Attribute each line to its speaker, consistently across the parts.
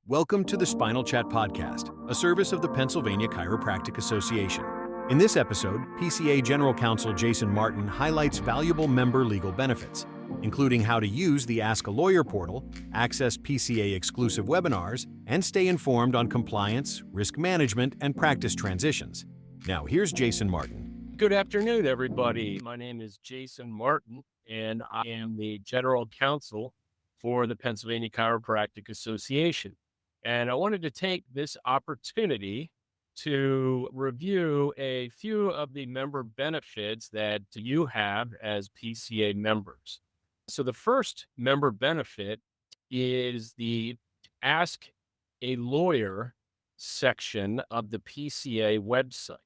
Speaker 1: Welcome to the Spinal Chat Podcast, a service of the Pennsylvania Chiropractic Association. In this episode, PCA General Counsel Jason Martin highlights valuable member legal benefits, including how to use the Ask a Lawyer portal, access PCA-exclusive webinars, and stay informed on compliance, risk management, and practice transitions. Now, here's Jason Martin.
Speaker 2: Good afternoon, everybody. My name is Jason Martin, and I am the General Counsel for the Pennsylvania Chiropractic Association. And I wanted to take this opportunity to review a few of the member benefits that you have as PCA members. So the first member benefit is the Ask a Lawyer section of the PCA website.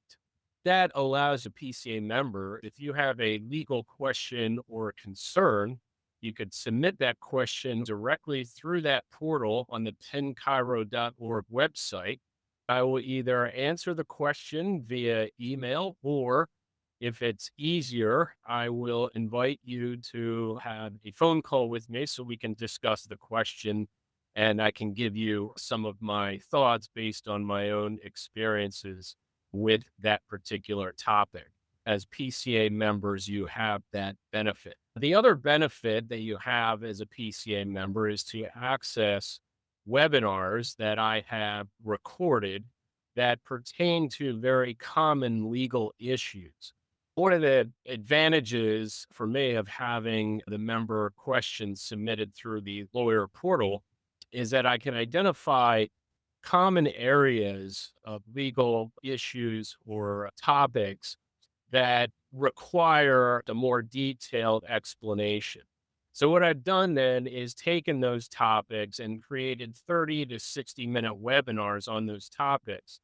Speaker 2: That allows a PCA member, if you have a legal question or concern, you could submit that question directly through that portal on the penchiro.org website. I will either answer the question via email, or if it's easier, I will invite you to have a phone call with me so we can discuss the question and I can give you some of my thoughts based on my own experiences with that particular topic. As PCA members, you have that benefit. The other benefit that you have as a PCA member is to access webinars that I have recorded that pertain to very common legal issues. One of the advantages for me of having the member questions submitted through the lawyer portal is that I can identify common areas of legal issues or topics that require a more detailed explanation. So what I've done then is taken those topics and created 30 to 60-minute webinars on those topics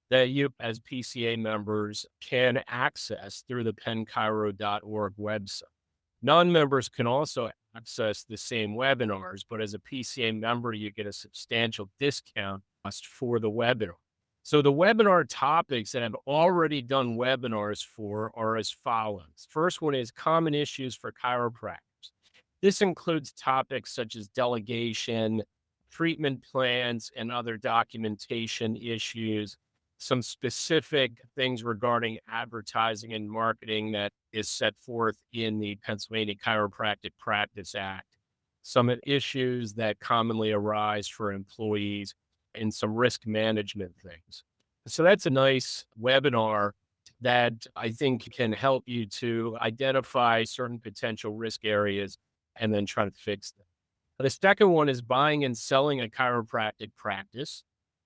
Speaker 2: that you as PCA members can access through the penchiro.org website. Non-members can also access the same webinars, but as a PCA member, you get a substantial discount for the webinar. So the webinar topics that I've already done webinars for are as follows. First one is common issues for chiropractors. This includes topics such as delegation, treatment plans, and other documentation issues, some specific things regarding advertising and marketing that is set forth in the Pennsylvania Chiropractic Practice Act, some issues that commonly arise for employees, and some risk management things. So that's a nice webinar that I think can help you to identify certain potential risk areas and then try to fix them. The second one is buying and selling a chiropractic practice.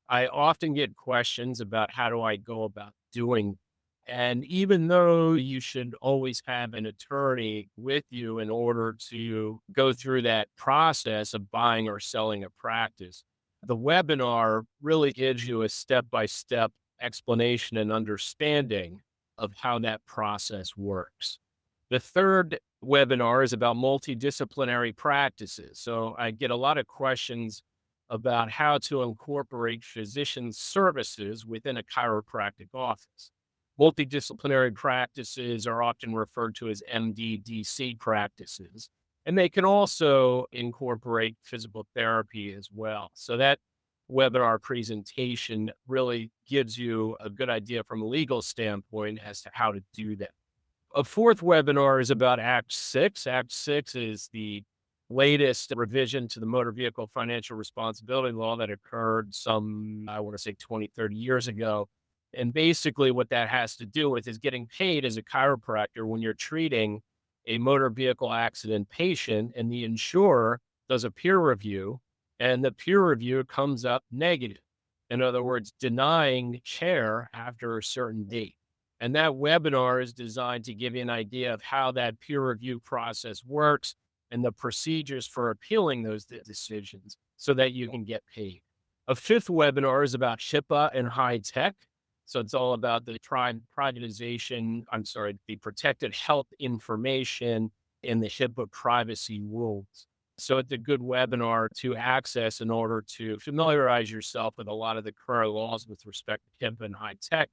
Speaker 2: I often get questions about how do I go about doing. And even though you should always have an attorney with you in order to go through that process of buying or selling a practice, the webinar really gives you a step-by-step explanation and understanding of how that process works. The third webinar is about multidisciplinary practices. So I get a lot of questions about how to incorporate physician services within a chiropractic office. Multidisciplinary practices are often referred to as MDDC practices. And they can also incorporate physical therapy as well. So that webinar presentation really gives you a good idea from a legal standpoint as to how to do that. A fourth webinar is about Act 6. Act 6 is the latest revision to the motor vehicle financial responsibility law that occurred I want to say 20, 30 years ago. And basically what that has to do with is getting paid as a chiropractor when you're treating a motor vehicle accident patient, and the insurer does a peer review, and the peer review comes up negative. In other words, denying care after a certain date. And that webinar is designed to give you an idea of how that peer review process works and the procedures for appealing those decisions so that you can get paid. A fifth webinar is about HIPAA and high tech. So it's all about the the protected health information and the HIPAA privacy rules. So it's a good webinar to access in order to familiarize yourself with a lot of the current laws with respect to HIPAA and high tech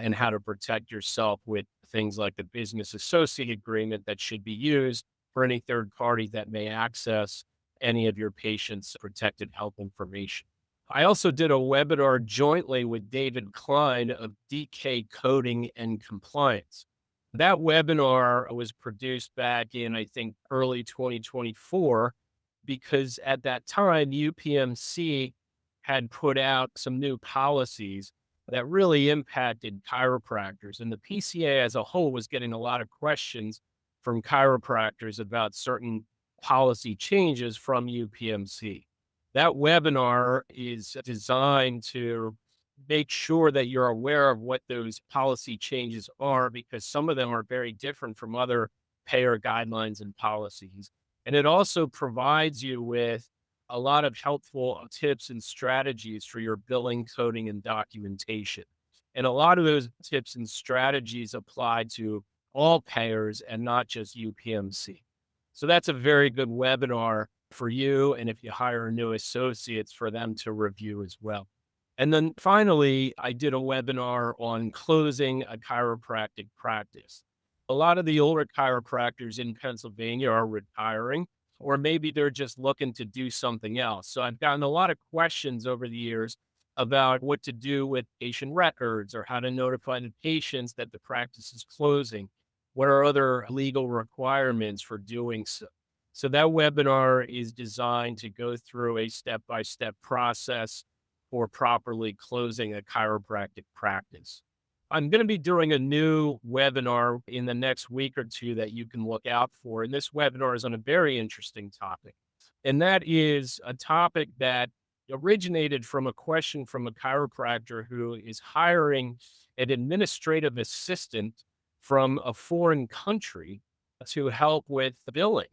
Speaker 2: and how to protect yourself with things like the business associate agreement that should be used for any third party that may access any of your patient's protected health information. I also did a webinar jointly with David Klein of DK Coding and Compliance. That webinar was produced back in, I think, early 2024, because at that time, UPMC had put out some new policies that really impacted chiropractors. And the PCA as a whole was getting a lot of questions from chiropractors about certain policy changes from UPMC. That webinar is designed to make sure that you're aware of what those policy changes are, because some of them are very different from other payer guidelines and policies. And it also provides you with a lot of helpful tips and strategies for your billing, coding, and documentation. And a lot of those tips and strategies apply to all payers and not just UPMC. So that's a very good webinar for you, and if you hire new associates, for them to review as well. And then finally, I did a webinar on closing a chiropractic practice. A lot of the older chiropractors in Pennsylvania are retiring, or maybe they're just looking to do something else. So I've gotten a lot of questions over the years about what to do with patient records, or how to notify the patients that the practice is closing. What are other legal requirements for doing so? So that webinar is designed to go through a step-by-step process for properly closing a chiropractic practice. I'm going to be doing a new webinar in the next week or two that you can look out for. And this webinar is on a very interesting topic. And that is a topic that originated from a question from a chiropractor who is hiring an administrative assistant from a foreign country to help with the billing.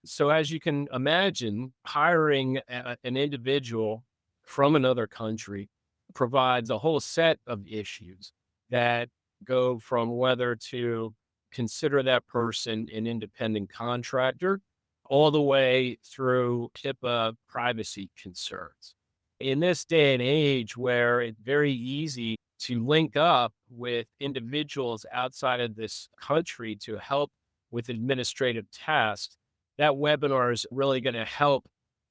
Speaker 2: So as you can imagine, hiring an individual from another country provides a whole set of issues that go from whether to consider that person an independent contractor all the way through HIPAA privacy concerns. In this day and age where it's very easy to link up with individuals outside of this country to help with administrative tasks, that webinar is really going to help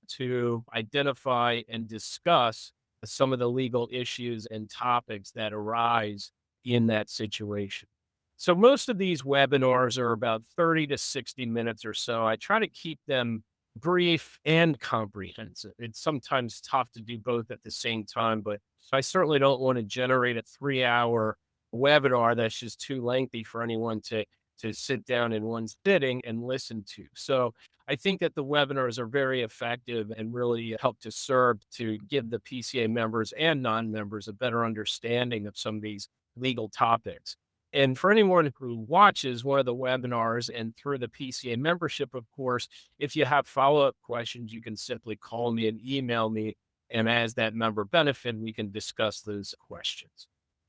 Speaker 2: to identify and discuss some of the legal issues and topics that arise in that situation. So most of these webinars are about 30 to 60 minutes or so. I try to keep them brief and comprehensive. It's sometimes tough to do both at the same time, but I certainly don't want to generate a 3-hour webinar that's just too lengthy for anyone to sit down in one sitting and listen to. So I think that the webinars are very effective and really help to serve to give the PCA members and non-members a better understanding of some of these legal topics. And for anyone who watches one of the webinars and through the PCA membership, of course, if you have follow-up questions, you can simply call me and email me. And as that member benefit, we can discuss those questions.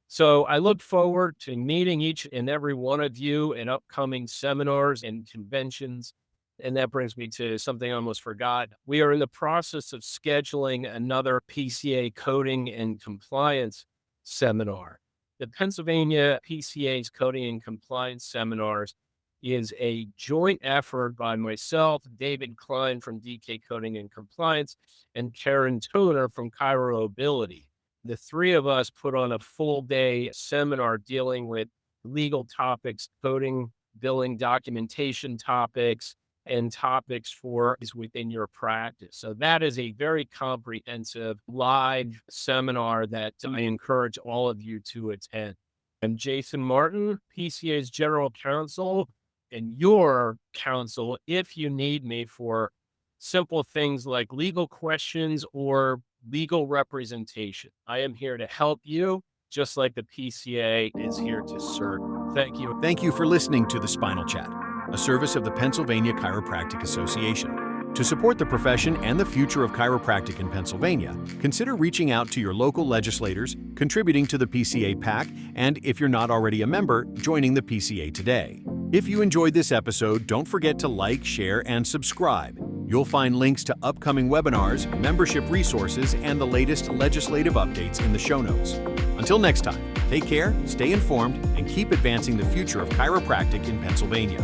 Speaker 2: So I look forward to meeting each and every one of you in upcoming seminars and conventions. And that brings me to something I almost forgot. We are in the process of scheduling another PCA coding and compliance seminar. The Pennsylvania PCA's Coding and Compliance Seminars is a joint effort by myself, David Klein from DK Coding and Compliance, and Karen Toner from Chiromobility. The three of us put on a full day seminar dealing with legal topics, coding, billing, documentation topics, and topics for is within your practice. So that is a very comprehensive live seminar that I encourage all of you to attend. I'm Jason Martin, PCA's General Counsel, and your counsel if you need me for simple things like legal questions or legal representation. I am here to help you, just like the PCA is here to serve. Thank you.
Speaker 1: Thank you for listening to the Spinal Chat, a service of the Pennsylvania Chiropractic Association. To support the profession and the future of chiropractic in Pennsylvania, consider reaching out to your local legislators, contributing to the PCA PAC, and if you're not already a member, joining the PCA today. If you enjoyed this episode, don't forget to like, share, and subscribe. You'll find links to upcoming webinars, membership resources, and the latest legislative updates in the show notes. Until next time, take care, stay informed, and keep advancing the future of chiropractic in Pennsylvania.